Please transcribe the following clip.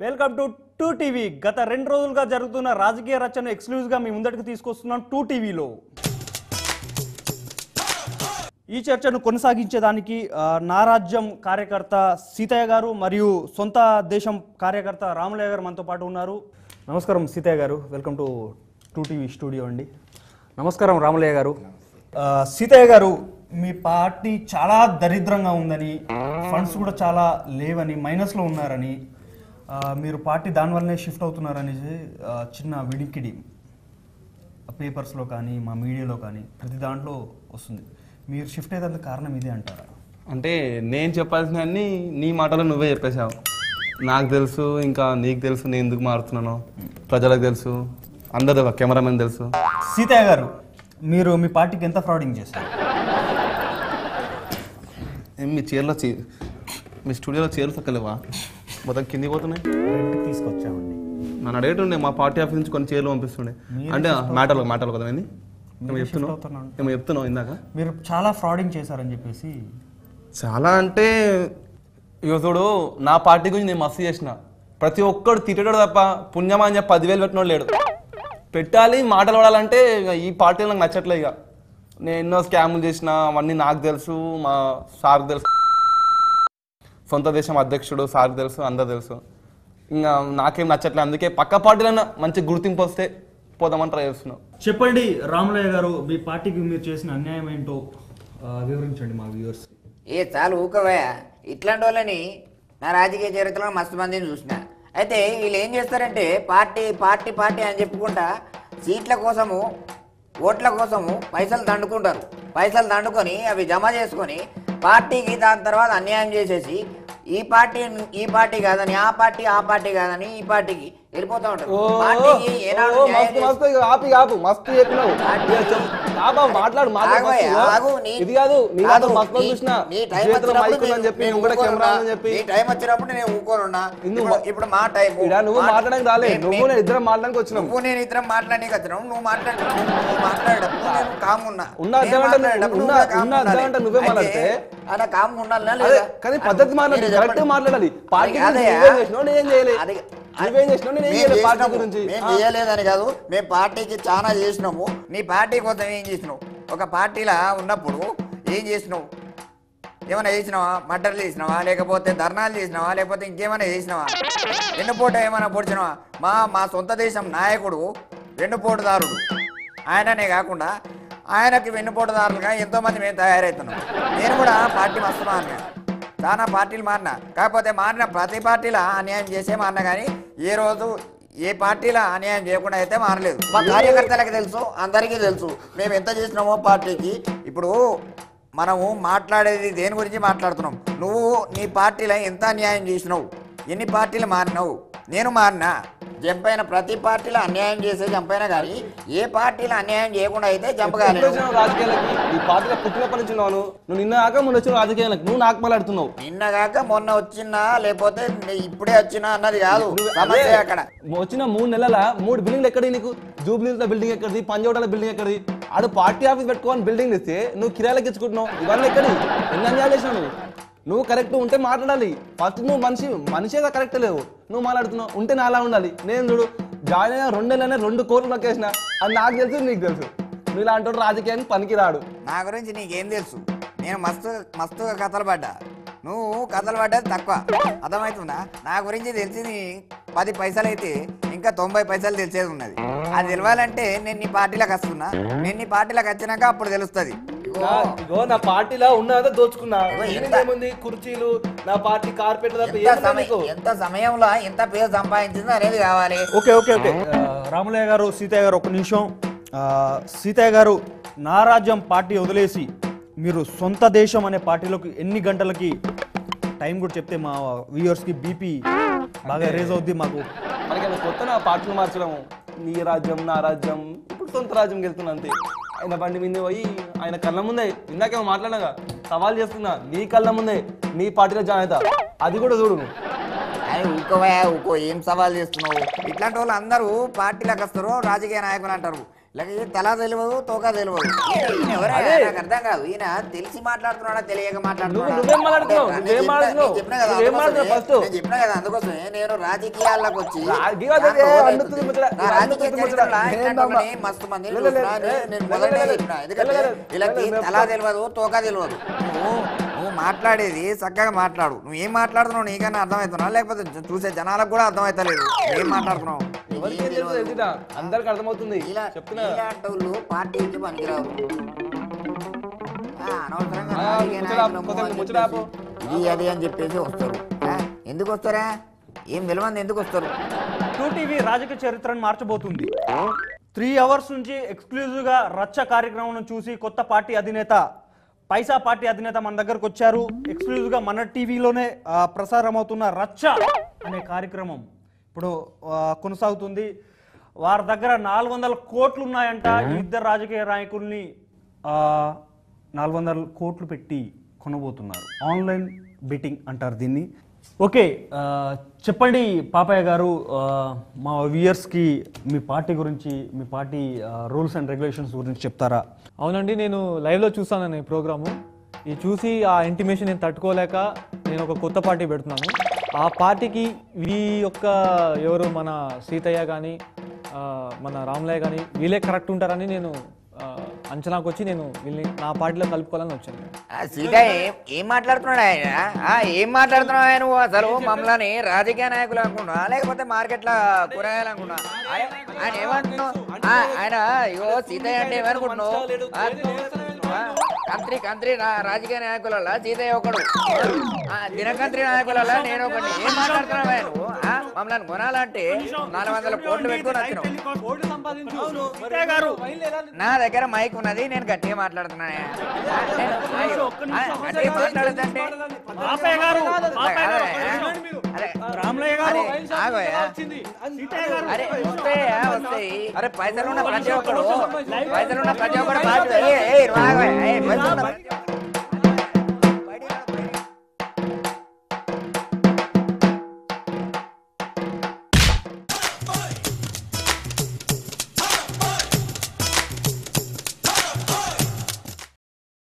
Welcome to two TV. గత 2 రోజులుగా జరుగుతున్న రాజకీయ రచన ఎక్స్క్లూజివ్గా మీ ముందటికి తీసుకొస్తున్నాం టూ టీవీలో. ఈ చర్చను కొనసాగించేదానికి నా రాజ్యం కార్యకర్త సీతయ్య గారు మరియు సొంత దేశం కార్యకర్త రాములయ్య గారు మనతో పాటు ఉన్నారు. నమస్కారం సీతయ్య గారు, welcome to two TV studio అండి. నమస్కారం రాములయ్య గారు. సీతయ్య గారు, మీ పార్టీ చాలా దరిద్రంగా ఉందని, ఫండ్స్ కూడా చాలా లేవని, మైనస్లో ఉన్నారని, మీరు పార్టీ దానివల్లనే షిఫ్ట్ అవుతున్నారని చిన్న విడికిడి పేపర్స్లో కానీ మా మీడియాలో కానీ ప్రతి దాంట్లో వస్తుంది. మీరు షిఫ్ట్ అయ్యేందుకు కారణం ఇదే అంటారా? అంటే నేను చెప్పాల్సినవన్నీ నీ మాటలో నువ్వే చెప్పేశావు. నాకు తెలుసు, ఇంకా నీకు తెలుసు నేను ఎందుకు మారుతున్నానో, ప్రజలకు తెలుసు, అందరూ కెమెరామెన్ తెలుసు. సీతయ్య గారు, మీరు మీ పార్టీకి ఎంత ఫ్రాడింగ్ చేశారు? మీ చీరలో మీ స్టూడియోలో చీరలు చక్కలేవా? మొత్తం కిందికి పోతున్నాయి. రెంట్కి తీసుకొచ్చామండి. నన్ను అడిగేటుండే మా పార్టీ ఆఫీస్ నుంచి కొన్ని చీరలు పంపిస్తుండే. అంటే మాటలు కదా, ఏమో చెప్తున్నావు ఇందాక. మీరు చాలా ఫ్రాడింగ్ చేశారని చెప్పేసి. చాలా అంటే ఇక చూడు, నా పార్టీ గురించి నేను మస్తు చేసిన. ప్రతి ఒక్కడు తిట్టడు తప్ప పుణ్యమా అని చెప్పి 10,000 పెట్టినోడు లేడు. పెట్టాలి, మాటలు పడాలంటే ఈ పార్టీలో నాకు నచ్చట్లే. ఇక నేను ఎన్నో స్కాములు చేసిన, అవన్నీ నాకు తెలుసు, మా సార్కి తెలుసు, సొంత దేశం అధ్యక్షుడు సార్కి తెలుసు, అందరు తెలుసు. ఇంకా నాకేం నచ్చట్లేదు. అందుకే పక్క పార్టీలైనా మంచి గుర్తింపు వస్తే పోదామని ట్రై చేస్తున్నాం. చెప్పండి రాములయ్య గారు, మీ పార్టీకి మీరు చేసిన అన్యాయం ఏంటో వివరించండి మా వ్యూవర్స్. చాలు ఊకవయ్యా, ఇట్లాంటి వాళ్ళని నా రాజకీయ చరిత్రలో మస్తు మందిని చూసిన. అయితే వీళ్ళు ఏం చేస్తారంటే పార్టీ పార్టీ పార్టీ అని చెప్పుకుంటా సీట్ల కోసము, ఓట్ల కోసము పైసలు దండుకుంటారు. పైసలు దండుకొని అవి జమ చేసుకొని పార్టీకి దాని తర్వాత అన్యాయం చేసేసి ఈ పార్టీ కాదని ఆ పార్టీ కాదని ఈ పార్టీకి వెళ్ళిపోతా ఉంటారు. టైం వచ్చినప్పుడు నేను ఊకోనున్నా. ఇప్పుడు మా టైం. నువ్వు మాట్లాడడానికి రాలే, నువ్వు నేను ఇద్దరం మాట్లాడడానికి వచ్చినావు. నువ్వు నేను ఇద్దరం మాట్లాడడానికి వచ్చినావు. నువ్వు మాట్లాడుతున్నావు, మాట్లాడేటప్పుడు నేను కామున్నా. నువ్వే మాట్లాడితే అలా కాము ఉండాలనా లేదా? కానీ పద్ధతి మాట్లాడాలి. పార్టీ మేము చేయలేదని కాదు, మేము పార్టీకి చాలా చేసినాము. నీ పార్టీ కోసం ఏం చేసినావు? ఒక పార్టీలా ఉన్నప్పుడు ఏం చేసినావు? ఏమైనా చేసినావా? మర్డర్లు చేసినావా? లేకపోతే ధర్నాలు చేసినావా? లేకపోతే ఇంకేమైనా చేసినావా? వెన్నుపోటు ఏమైనా పొడిచినావా? మా సొంత దేశం నాయకుడు వెన్నుపోటుదారుడు. ఆయననే కాకుండా ఆయనకి వెన్నుపోటుదారులుగా ఎంతోమంది మేము తయారవుతున్నాం. నేను కూడా పార్టీ మస్తు మారినా, చాలా పార్టీలు మారినా. కాకపోతే మారిన ప్రతి పార్టీలో అన్యాయం చేసే మారినా, కానీ ఏ రోజు ఏ పార్టీలో అన్యాయం చేయకుండా అయితే మారలేదు. మా కార్యకర్తలకు తెలుసు, అందరికీ తెలుసు మేము ఎంత చేసినామో పార్టీకి. ఇప్పుడు మనము మాట్లాడేది దేని గురించి మాట్లాడుతున్నాం? నువ్వు నీ పార్టీలో ఎంత అన్యాయం చేసినావు, ఎన్ని పార్టీలు మారినావు? నేను మారినా. జంపైన ప్రతి పార్టీలో అన్యాయం చేసే జంపైనా, కానీ ఏ పార్టీలో అన్యాయం చేయకుండా అయితే జంప్ కాలేదు. రాజకీయాలకి ఈ పార్టీలో పుట్టినప్పటి నుంచి నువ్వు నిన్నగాక మొన్న వచ్చిన రాజకీయాలకు నువ్వు నాకు మాట్లాడుతున్నావు. నిన్నగాక మొన్న వచ్చినా లేకపోతే ఇప్పుడే వచ్చినా అన్నది కాదు సమస్య. అక్కడ వచ్చిన 3 నెలల 3 బిల్డింగ్లు ఎక్కడి? నీకు జూబ్లీహిల్స్ బిల్డింగ్ ఎక్కడిది, పంజోటాల బిల్డింగ్ ఎక్కడిది? ఆడు పార్టీ ఆఫీస్ పెట్టుకోవాలని బిల్డింగ్ ఇస్తే నువ్వు కిరాయిలకు ఇచ్చుకుంటున్నావు. ఇవన్నీ ఎక్కడి? ఎన్ని అన్యాయాలు చేసినావు? నువ్వు కరెక్ట్ ఉంటే మాట్లాడాలి. ఫస్ట్ నువ్వు మనిషిగా కరెక్ట్ లేవు, నువ్వు మాట్లాడుతున్నావు. ఉంటే నా అలా ఉండాలి. నేను చూడు, జాయిన్ అయినా 2 నెలలనే 2 కోట్లు నొక్కేసిన. అది నాకు తెలుసు, నీకు తెలుసు. నువ్వు ఇలా అంటాడు రాజకీయానికి పనికి రాడు. నా గురించి నీకేం తెలుసు? నేను మస్తుగా కథలు పడ్డా, నువ్వు కథలు పడ్డది తక్కువ. అర్థమవుతుందా? నా గురించి తెలిసింది 10 పైసలు అయితే ఇంకా 90 పైసలు తెలిసేది ఉన్నది. అది తెలియాలంటే నేను నీ పార్టీలోకి వస్తున్నా. నేను నీ పార్టీలోకి వచ్చినాక అప్పుడు తెలుస్తుంది. నా పార్టీలో ఉన్నదా దోచుకున్నా, కుర్చీలు, నా పార్టీ కార్పెట్. ఎంత సమయంలో ఎంత పేరు సంపాదించిందో అనేది కావాలి. ఓకే రాములయ్య గారు, సీతయ్య గారు, ఒక నిమిషం. సీతయ్య గారు, నా రాజ్యం పార్టీ వదిలేసి మీరు సొంత దేశం అనే పార్టీలోకి ఎన్ని గంటలకి టైం కూడా చెప్తే మా వ్యూవర్స్కి బీపీ బాగా రేజ్ అవుద్ది. మాకు కొత్త నా పార్టీలు మార్చడము. నీ రాజ్యం నా రాజ్యం, ఇప్పుడు సొంత రాజ్యంకి వెళ్తున్నా అంతే. ఆయన బండి మీద పోయి ఆయన కళ్ళ ముందే ఇందాకేమో మాట్లాడగా సవాల్ చేస్తున్నా, నీ కళ్ళ ముందే నీ పార్టీలో జాయిన్ అవుతా. అది కూడా చూడు. ఊకో ఏం సవాల్ చేస్తున్నావు? ఇట్లాంటి వాళ్ళు అందరూ పార్టీలోకి వస్తారు, రాజకీయ నాయకులు అంటారు. లేక తలా తెలియదు తోక తెలియదు ఈయన ఎవరే నాకు అర్థం కాదు. ఈయన తెలిసి మాట్లాడుతున్నాడా తెలియక మాట్లాడుతున్నాడా చెప్పినా కదా అందుకోసమే నేను రాజకీయాల్లోకి వచ్చి రాజకీయ చరిత్రలో మస్తు మంది నేను మొదలనే చెప్పిన. ఎందుకంటే వీళ్ళకి తలా తెలియదు తోక తెలియదు. నువ్వు మాట్లాడేది చక్కగా మాట్లాడు. నువ్వు ఏం మాట్లాడుతున్నావు నీకన్నా అర్థమవుతున్నా లేకపోతే చూసే జనాలకు కూడా అర్థమవుతలేదు ఏం మాట్లాడుతున్నావు. అందరికి అర్థమవుతుంది. ఇలాంటి వాళ్ళు పార్టీకి పనికిరావు. ఇది అది అని చెప్పేసి వస్తారు. ఎందుకు వస్తారా? ఏం విలువంది ఎందుకు వస్తారు? 2TV రాజకీయ చరిత్రను మార్చబోతుంది. 3 అవర్స్ నుంచి ఎక్స్క్లూజివ్గా రచ్చ కార్యక్రమం చూసి కొత్త పార్టీ అధినేత పైసా పార్టీ అధినేత మన దగ్గరకు వచ్చారు. ఎక్స్క్లూజివ్గా మన టీవీలోనే ప్రసారం అవుతున్న రచ్చ అనే కార్యక్రమం ఇప్పుడు కొనసాగుతుంది. వారి దగ్గర 400 కోట్లు ఉన్నాయంట. ఈ ఇద్దరు రాజకీయ నాయకుల్ని 400 కోట్లు పెట్టి కొనబోతున్నారు. ఆన్లైన్ బెట్టింగ్ అంటారు దీన్ని. ఓకే, చెప్పండి పాపయ్య గారు, మా వ్యూయర్స్కి మీ పార్టీ గురించి, మీ పార్టీ రూల్స్ అండ్ రెగ్యులేషన్స్ గురించి చెప్తారా? అవునండి, నేను లైవ్లో చూసాను ఈ ప్రోగ్రాము. ఇది చూసి ఆ ఇంటిమేషన్ నేను తట్టుకోలేక నేను ఒక కొత్త పార్టీ పెడుతున్నాను. ఆ పార్టీకి ఈ యొక్క ఎవరు మన సీతయ్య కానీ మన రాములయ్య కానీ వీళ్ళే కరెక్ట్ ఉంటారని నేను అంచనాకు వచ్చి నేను వీళ్ళని నా పార్టీలో కలుపుకోవాలని వచ్చాను. సీతయ్య ఏం మాట్లాడుతున్నాడు ఆయన? ఏం మాట్లాడుతున్నావు ఆయన? నువ్వు అసలు మమ్మల్ని రాజకీయ నాయకులు అనుకున్నా లేకపోతే మార్కెట్లో కూరగాయలు అనుకున్నా? ఆయన ఏమంటున్నావు? ఆయన ఇగో సీతయ్య అంటే ఏమనుకుంటున్నావు? కంత్రి రాజకీయ నాయకుల సీతయ్య ఒకడు, దినకంత్రి నాయకుల నేను ఒకటి. ఏం మాట్లాడుతున్నావు ఆయన? నువ్వు మమ్మల్ని కొనాలంటే 400 కోట్లు పెట్టుకుని వచ్చినావు. నా దగ్గర మైక్ ఉన్నది, నేను గట్టిగా మాట్లాడుతున్నాను. అరే పైసలున్న ప్రతి ఒక్కడు